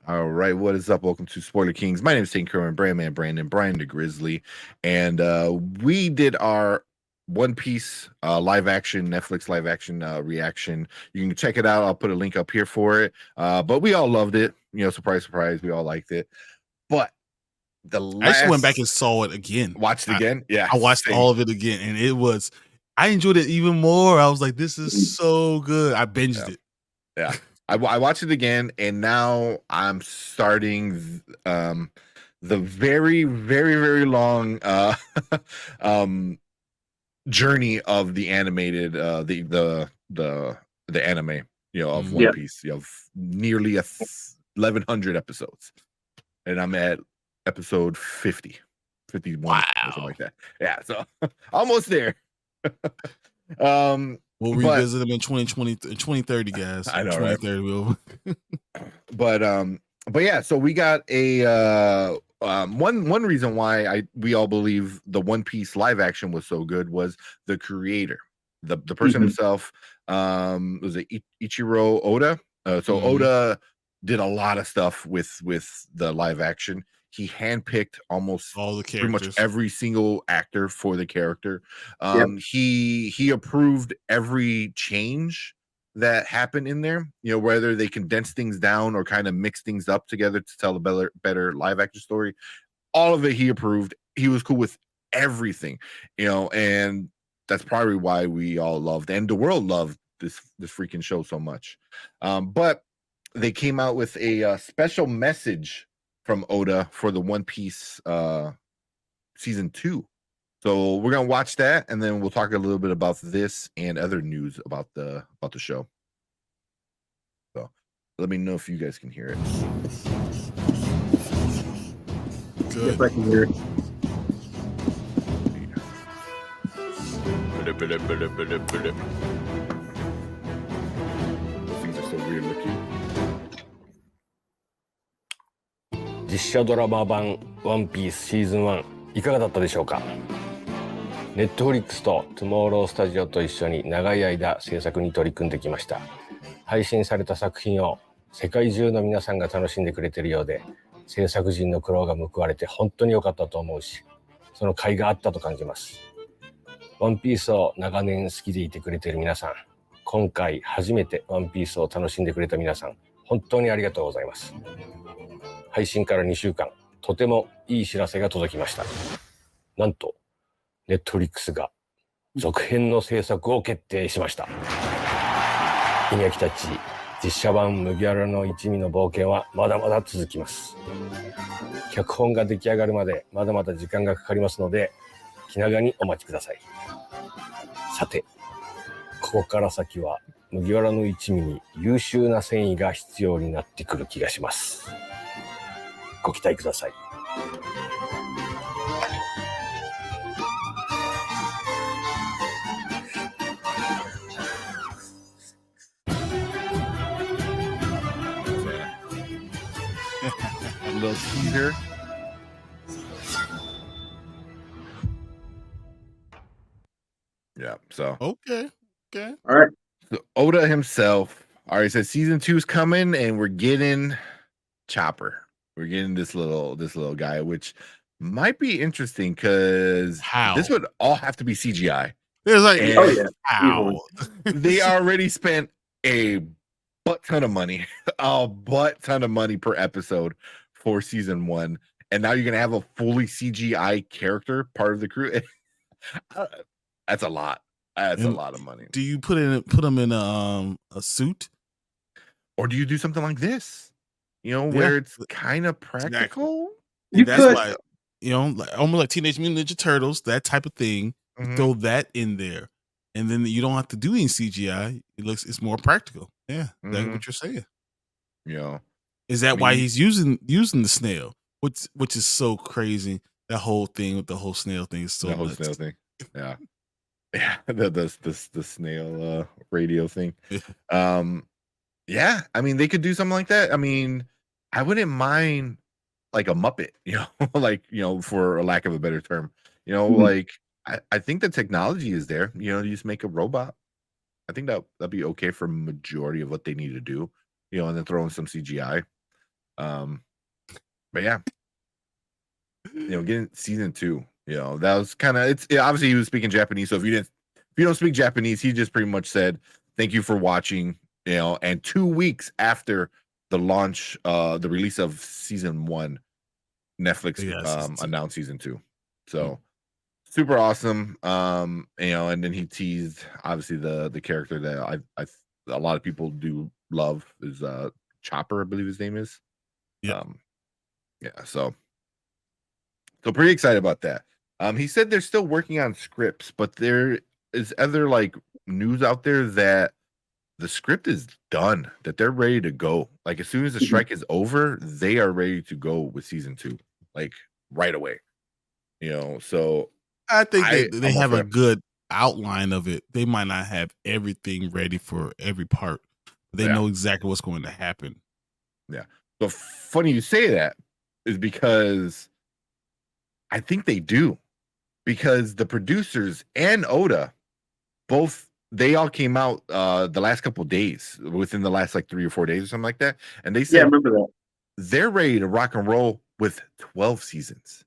All right, what is up? Welcome to Spoiler Kings. My name is St. Kerwin, Brandman Brandon, Brian the Grizzly, and we did our One Piece live action, Netflix live action reaction. You can check it out. I'll put a link up here for it. But we all loved it. Surprise, surprise, we all liked it. But the I actually went last back and saw it again. watched it again. Yeah, I watched same. all of it again, and I enjoyed it even more. I was like, this is so good. I binged it. Yeah. I watched it again, and now I'm starting the very, very, very long journey of the animated the anime, of One Piece, nearly 1100 episodes, and I'm at episode 51 or something like that. Yeah, so almost there. We'll revisit them in 2030, guys. I know, 2030 right? But yeah, so we got a one reason why we all believe the One Piece live action was so good was the creator, the person himself. Was it Eiichiro Oda? Oda did a lot of stuff with the live action. He handpicked almost all the pretty much every single actor for the character. He approved every change that happened in there, whether they condense things down or kind of mix things up together to tell a better live action story. All of it he approved. He was cool with everything, and that's probably why we all loved, and the world loved this freaking show so much. But they came out with a special message from Oda for the One Piece season 2. So we're gonna watch that, and then we'll talk a little bit about this and other news about the show. So let me know if you guys can hear it. Good. Yes, I can hear it. Things are so weird looking. 実写ドラマ版ワンピースシーズン1いかがだったでしょうか。ネットフリックスとトゥモロースタジオと一緒に長い間制作に取り組んできました。配信された作品を世界中の皆さんが楽しんでくれているようで、制作陣の苦労が報われて本当に良かったと思うし、その甲斐があったと感じます。ワンピースを長年好きでいてくれている皆さん、今回初めてワンピースを楽しんでくれた皆さん、本当にありがとうございます。配信から2週間、とてもいい知らせが届きました。なんと、ネットフリックスが続編の制作を決定しました。イニャキたち実写版麦わらの一味の冒険はまだまだ続きます。脚本が出来上がるまでまだまだ時間がかかりますので、気長にお待ちください。さて、ここから先は麦わらの一味に優秀な繊維が必要になってくる気がします。ご期待ください。A little teaser. Yeah, so okay. All right. So Oda himself already said season 2 is coming, and we're getting Chopper. We're getting this little guy, which might be interesting because this would all have to be CGI. There's like, how they already spent a butt ton of money per episode for season 1, and now you're gonna have a fully CGI character part of the crew. That's a lot. That's a lot of money. Do you put them in a suit, or do you do something like this? Where it's kind of practical. That's why, like almost like Teenage Mutant Ninja Turtles, that type of thing. Throw that in there, and then you don't have to do any CGI. It's more practical. Yeah, that's what you're saying. Is that why he's using the snail? Which is so crazy. That whole thing with the whole snail thing is so. That whole snail thing. Yeah, yeah. The snail radio thing. Yeah. I mean, they could do something like that. I mean, I wouldn't mind like a Muppet. For a lack of a better term. Like I think the technology is there. You just make a robot. I think that'd be okay for majority of what they need to do. And then throw in some CGI. But yeah, getting season 2, that was kind of obviously he was speaking Japanese. So if you don't speak Japanese, he just pretty much said thank you for watching. And 2 weeks after the launch, the release of season 1, Netflix announced season 2. So super awesome. And then he teased obviously the character that a lot of people do love is Chopper, I believe his name is. Yeah. So pretty excited about that. He said they're still working on scripts, but there is other like news out there that the script is done, that they're ready to go. Like as soon as the strike is over, they are ready to go with season 2, like right away. So I think they have a good outline of it. They might not have everything ready for every part. But they know exactly what's going to happen. Yeah. So funny you say that is because I think they do, because the producers and Oda they all came out the last couple of days, within the last like 3 or 4 days or something like that, and they said I remember that. They're ready to rock and roll with 12 seasons.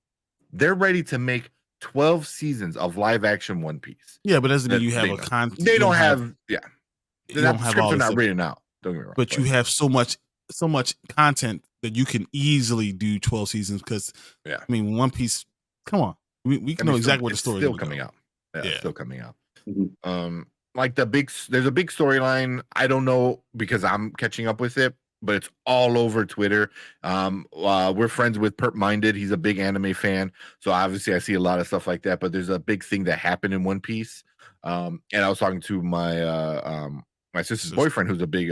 They're ready to make 12 seasons of live action One Piece. Yeah, but doesn't mean you have a content. They don't have you don't have all scripts are not stuff. written out. Don't get me wrong. But you have so much content that you can easily do 12 seasons because I mean One Piece, come on. We can know exactly what the story is still coming out. Yeah, still coming out. Like there's a big storyline. I don't know because I'm catching up with it, but it's all over Twitter. We're friends with Perp Minded. He's a big anime fan, so obviously I see a lot of stuff like that. But there's a big thing that happened in One Piece, and I was talking to my sister's boyfriend, who's a big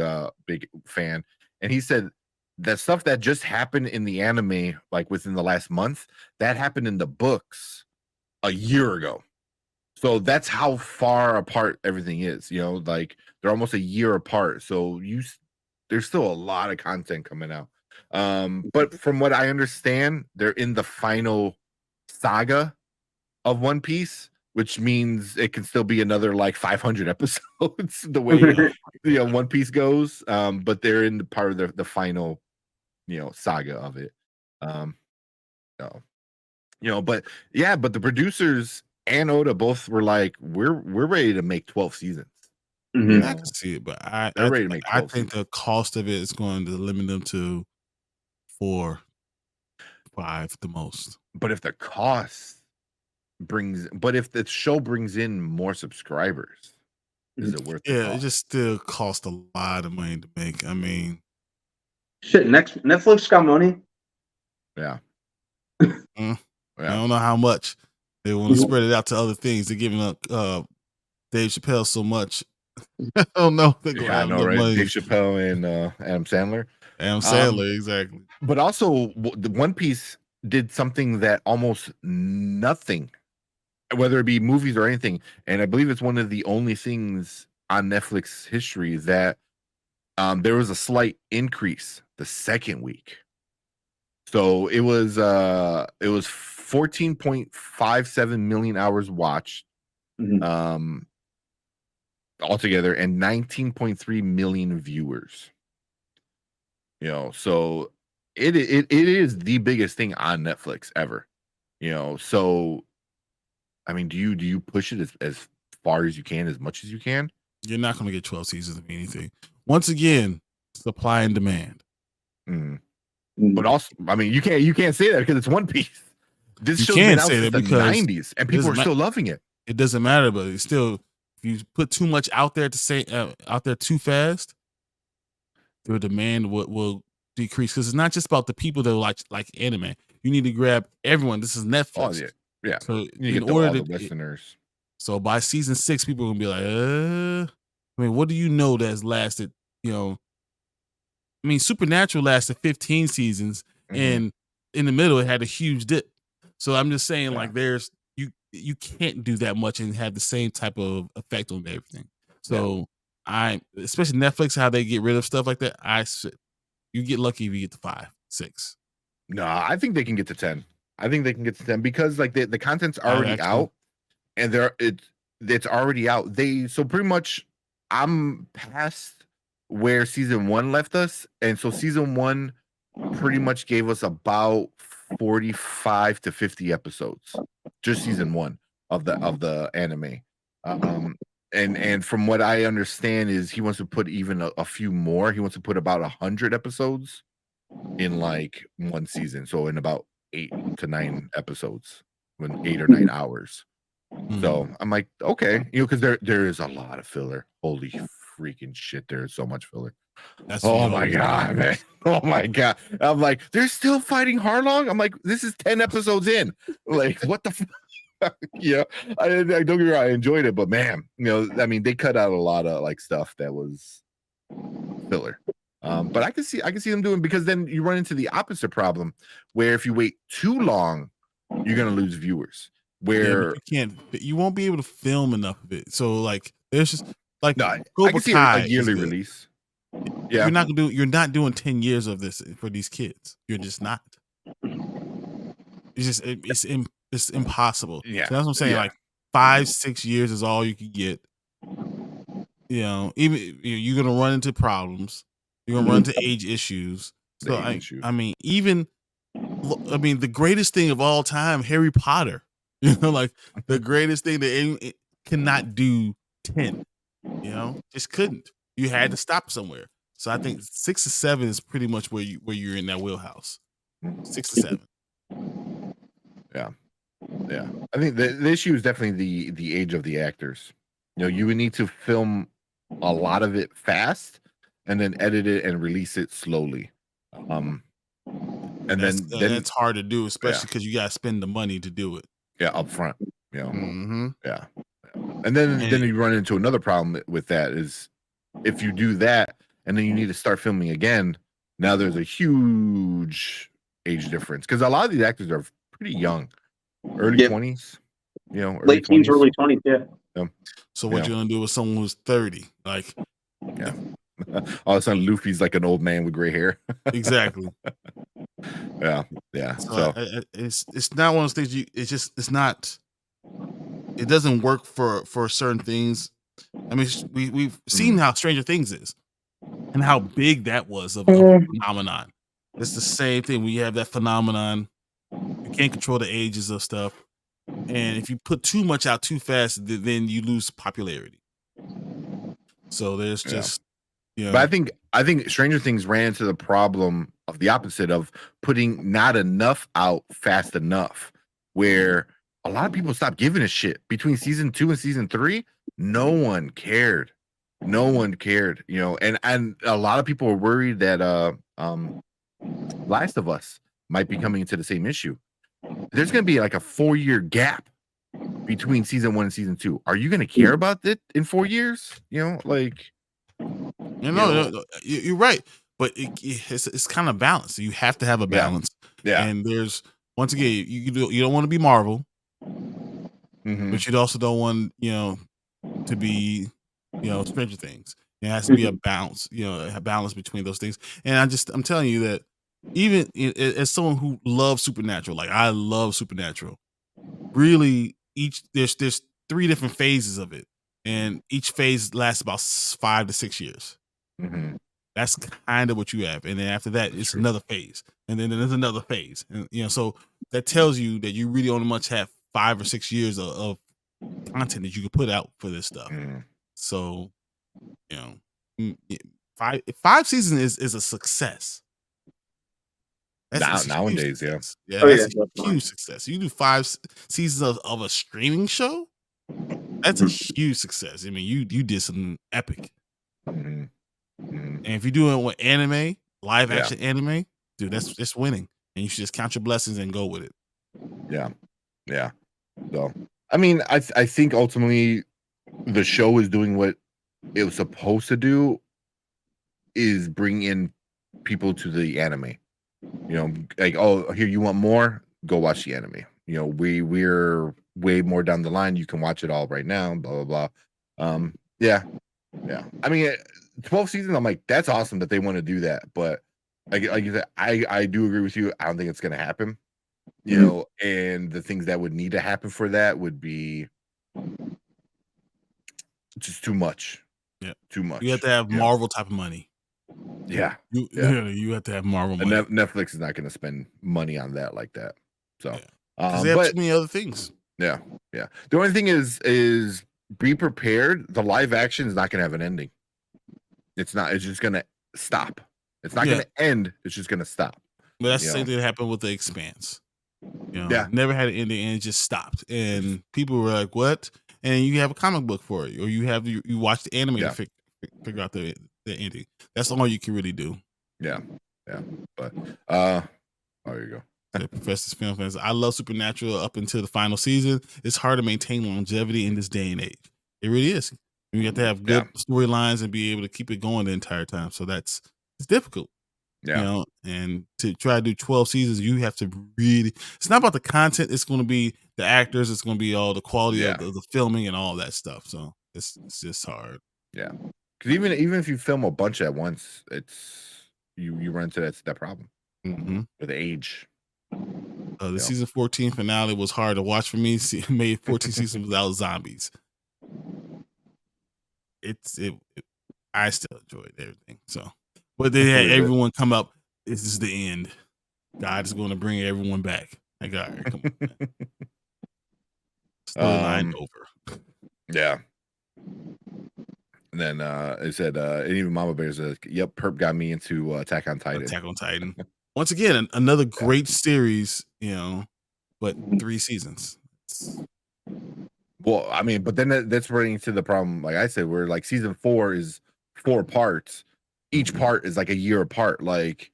fan, and he said that stuff that just happened in the anime, like within the last month, that happened in the books a year ago. So that's how far apart everything is. Like they're almost a year apart. So there's still a lot of content coming out. But from what I understand, they're in the final saga of One Piece, which means it can still be another like 500 episodes the way One Piece goes. But they're in the part of the final saga of it. But the producers and Oda both were like, we're ready to make 12 seasons. I can see it, but they're ready to make 12 seasons. The cost of it is going to limit them to 4, 5 the most. But if the if the show brings in more subscribers, is it worth it? It just still costs a lot of money to make. I mean, shit, Netflix got money. I don't know how much. They want to spread it out to other things. They're giving up Dave Chappelle so much. I don't know. I know, right? Money. Dave Chappelle and Adam Sandler. Exactly. But also, the One Piece did something that almost nothing, whether it be movies or anything, and I believe it's one of the only things on Netflix history that there was a slight increase the second week. So it was 14.57 million hours watched altogether, and 19.3 million viewers. So it is the biggest thing on Netflix ever. So I mean, do you push it as far as you can, as much as you can? You're not going to get 12 seasons of anything. Once again, supply and demand. But also, I mean, you can't say that because it's One Piece. This show's been out since the 90s, and people are still loving it. It doesn't matter, but it's still, if you put too much out there out there too fast, the demand will decrease, because it's not just about the people that like anime. You need to grab everyone. This is Netflix. Oh yeah. So you get all the listeners. So by season 6, people are gonna be like, I mean, what do you know that's lasted? I mean, Supernatural lasted 15 seasons, and in the middle it had a huge dip. So I'm just saying, like, there's you can't do that much and have the same type of effect on everything. So especially Netflix, how they get rid of stuff like that. You get lucky if you get to 5, 6. No, I think they can get to 10. I think they can get to 10 because like the content's already out, and it's already out. So pretty much I'm past where season 1 left us, and so season 1 pretty much gave us about 45 to 50 episodes, just season 1 of the anime. And from what I understand is he wants to put even a few more. He wants to put about 100 episodes in like one season, so in about 8 to 9 episodes, when 8 or 9 hours. So I'm like, okay, because there is a lot of filler. Holy freaking shit, there is so much filler. Oh my god, man. Oh my god. I'm like, they're still fighting Harlong? I'm like, this is 10 episodes in. Like, what the yeah. I don't get me wrong, I enjoyed it, but man, I mean, they cut out a lot of like stuff that was filler. But I can see them doing, because then you run into the opposite problem where if you wait too long, you're gonna lose viewers. Where you won't be able to film enough of it. So like there's just like I can see a yearly release. Yeah, you're not doing 10 years of this for these kids. You're just not. It's just it's impossible. Yeah, so that's what I'm saying. Like 5-6 years is all you can get. Even you're gonna run into problems. You're gonna run into age issues. So I mean, the greatest thing of all time, Harry Potter. Like the greatest thing that it cannot do 10. Just couldn't. You had to stop somewhere. So I think 6 to 7 is pretty much where you're in that wheelhouse. 6 to 7. Yeah. I think the issue is definitely the age of the actors. You would need to film a lot of it fast and then edit it and release it slowly. And then it's hard to do, especially because you gotta spend the money to do it. Yeah, up front. Yeah. And then you run into another problem with that is if you do that and then you need to start filming again, now there's a huge age difference, because a lot of these actors are pretty young, early 20s, late teens, early 20s. Yeah. So what you gonna do with someone who's 30? Like, all of a sudden Luffy's like an old man with gray hair. Exactly. Yeah. So it's not one of those things. It's not. It doesn't work for certain things. I mean, we've seen how Stranger Things is, and how big that was of a phenomenon. It's the same thing. We have that phenomenon. You can't control the ages of stuff, and if you put too much out too fast, then you lose popularity. So there's just, But I think Stranger Things ran into the problem of the opposite of putting not enough out fast enough, where a lot of people stopped giving a shit between season 2 and season 3. No one cared. And a lot of people were worried that Last of Us might be coming into the same issue. There's going to be like a 4-year gap between season 1 and season 2. Are you going to care about it in 4 years? You're right, but it's kind of balanced. You have to have a balance. And there's, once again, you don't want to be Marvel, but you also don't want to be Stranger Things. It has to be a balance, a balance between those things. And I'm telling you that even as someone who loves Supernatural, like I love Supernatural, really there's 3 different phases of it, and each phase lasts about 5 to 6 years. That's kind of what you have, and then after that, it's another phase, and then there's another phase, and so that tells you that you really only much have 5 or 6 years of content that you can put out for this stuff. So, 5 seasons is a success. That's nowadays, that's a huge success. You do 5 seasons of a streaming show, that's a huge success. I mean, you did something epic. And if you do it with anime, live action anime, dude, that's just winning. And you should just count your blessings and go with it. Yeah. So, I mean, I think ultimately the show is doing what it was supposed to do, is bring in people to the anime. Like, oh, here, you want more? Go watch the anime. We're way more down the line. You can watch it all right now. Blah blah blah. Yeah. I mean, 12 seasons. I'm like, that's awesome that they want to do that. But like you said, I do agree with you. I don't think it's going to happen. And the things that would need to happen for that would be just too much. Yeah, too much. You have to have Marvel type of money. Yeah. You have to have Marvel money. Netflix is not going to spend money on that like that. So, because they have too many other things. Yeah. The only thing is be prepared. The live action is not going to have an ending. It's not. It's just going to stop. It's not going to end. It's just going to stop. But that's the same thing that happened with The Expanse. Never had an ending and it just stopped. And people were like, "What?" And you have a comic book for it, or you watch the anime to figure out the ending. That's all you can really do. Yeah. But there you go. Professor's film fans. I love Supernatural up until the final season. It's hard to maintain longevity in this day and age. It really is. You have to have good storylines and be able to keep it going the entire time. So it's difficult. And to try to do 12 seasons, you have to really. It's not about the content. It's going to be the actors. It's going to be all the quality of the filming and all that stuff. So it's just hard. Yeah, because even if you film a bunch at once, it's you run into that problem with age. The season 14 finale was hard to watch for me. Made 14 seasons without zombies. I still enjoyed everything. So, but they had everyone come up. This is the end. God is going to bring everyone back. Like, all right, come on. Storyline over. Yeah. And then it said, and even Mama Bear says, "Yep, Perp got me into Attack on Titan." Once again, another great series, but 3 seasons. Well, I mean, but then that's running into the problem, like I said, where like season 4 is 4 parts. Each part is like a year apart. Like,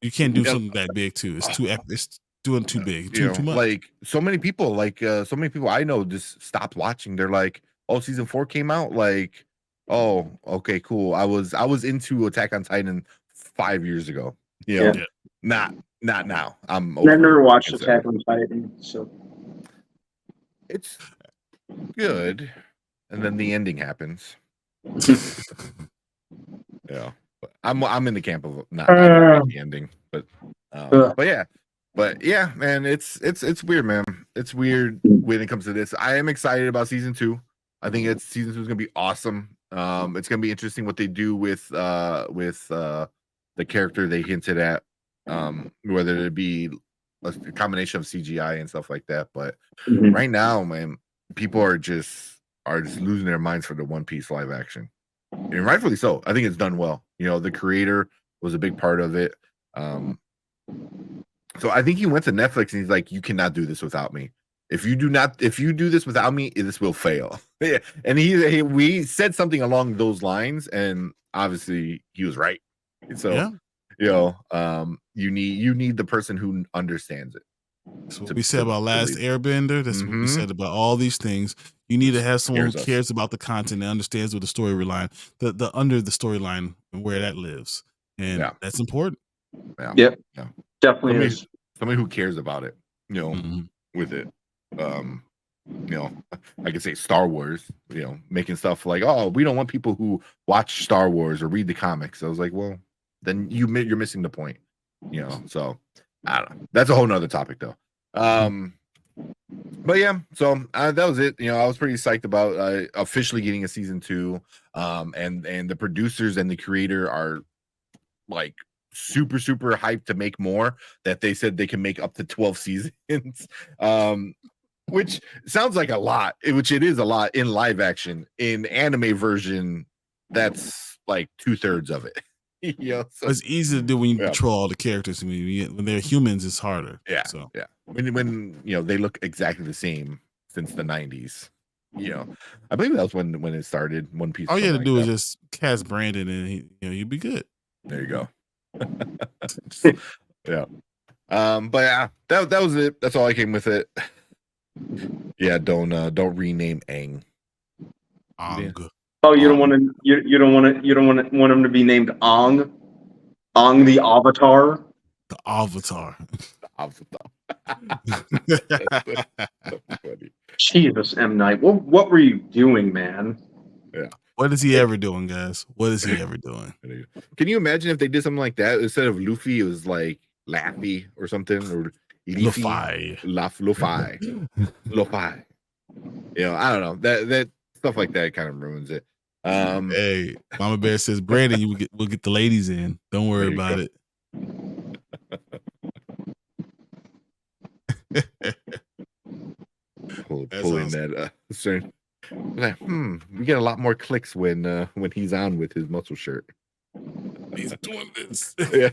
you can't do something that big too. It's too epic. It's doing too big. Too much. Like so many people I know just stopped watching. They're like, "Oh, season 4 came out." Like, "Oh, okay, cool." I was into Attack on Titan 5 years ago. Not now. I've never watched Attack on Titan, so it's good. And then the ending happens. Yeah, but I'm in the camp of not the ending, but yeah, man, it's weird, man. It's weird when it comes to this. I am excited about season 2. I think season 2 is gonna be awesome. It's gonna be interesting what they do with the character they hinted at, whether it be a combination of CGI and stuff like that. But right now, man, people are just losing their minds for the One Piece live action, and rightfully so. I think it's done well. The creator was a big part of it. So I think he went to Netflix and he's like, "You cannot do this without me. If you do this without me, this will fail." Yeah, and we said something along those lines, and obviously he was right. So you need the person who understands it. That's what we said about Last Airbender. That's what we said about all these things. You need to have someone who cares about the content and understands what the storyline, the under the storyline and where that lives, and that's important. Yeah, definitely is. Somebody who cares about it, with it. I could say Star Wars, making stuff like, "Oh, we don't want people who watch Star Wars or read the comics." I was like, well, then you're missing the point, So I don't know. That's a whole nother topic, though. But yeah, so that was it. I was pretty psyched about officially getting a season 2. And the producers and the creator are like super hyped to make more. That they said they can make up to 12 seasons. Which sounds like a lot, which it is a lot in live action. In anime version, that's like 2/3 of it. So it's easy to do when you control all the characters. I mean, when they're humans, it's harder. Yeah. So when they look exactly the same since the 90s. I believe that was when it started. One Piece. All you had to do is just cast Brandon, and you'd be good. There you go. Yeah. But yeah, that was it. That's all I came with it. Yeah, don't rename Aang. Oh, you don't want him to be named Aang? Aang the Avatar? The Avatar. That's funny. Jesus, M. Night. What were you doing, man? Yeah. What is he ever doing, guys? What is he ever doing? Can you imagine if they did something like that? Instead of Luffy, it was like Laffy or something, or Luffy. Luffy. I don't know. That stuff like that kind of ruins it. Hey, Mama Bear says, Brandon, we'll get the ladies in. Don't worry about it. Pulling awesome. that certain. Like, we get a lot more clicks when he's on with his muscle shirt. He's doing this. Yeah.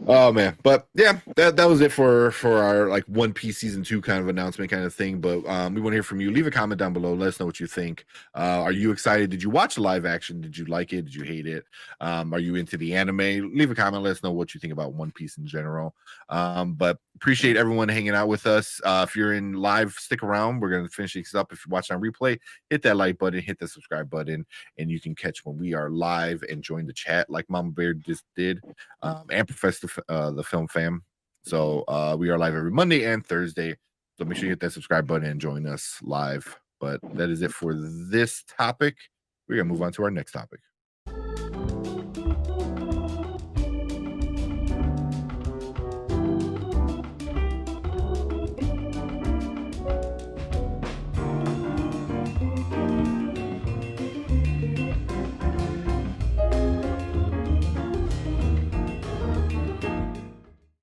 Oh man, but yeah, that was it for our like One Piece season 2 kind of announcement kind of thing. But we want to hear from you. Leave a comment down below. Let us know what you think. Are you excited? Did you watch live action? Did you like it? Did you hate it? Are you into the anime? Leave a comment. Let us know what you think about One Piece in general. But appreciate everyone hanging out with us. If you're in live, stick around. We're gonna finish this up. If you're watching on replay, hit that like button, hit the subscribe button, and you can catch when we are live and join the chat like Mama Bear just did. And Professor the Film Fam. So we are live every Monday and Thursday. So make sure you hit that subscribe button and join us live. But that is it for this topic. We're gonna move on to our next topic.